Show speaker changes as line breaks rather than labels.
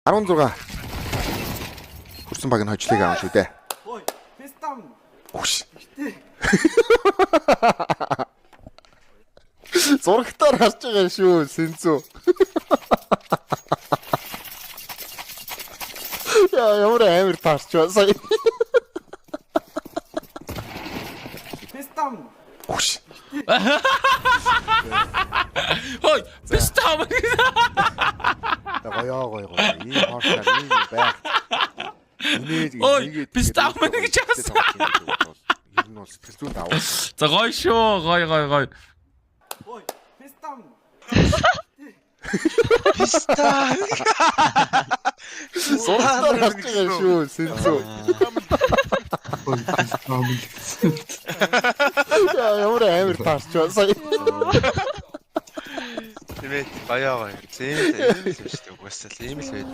16 хүрсэн баг нь хожлыг аав шүү дээ.
Ой, фестам.
Үш. Зурагтаар харж байгаа шүү, Сэнцүү. Ямар амар таарч байна.
Фестам.
Үш.
Ой, фестам.
Гоё. Ийм хоолтой ийм байх.
Ой, фестам гэж яасан.
Ер нь бол сэтгэл зүйн даваа.
За гоё шүү, гоё.
Ой, фестам.
Пистаа.
Зурагтаар харж байгаа шүү, Сэнцүү. Ямар амар таарч байна.
Тэмээ гоё. Зээл шүү дээ. Угаасаа л ийм л байд.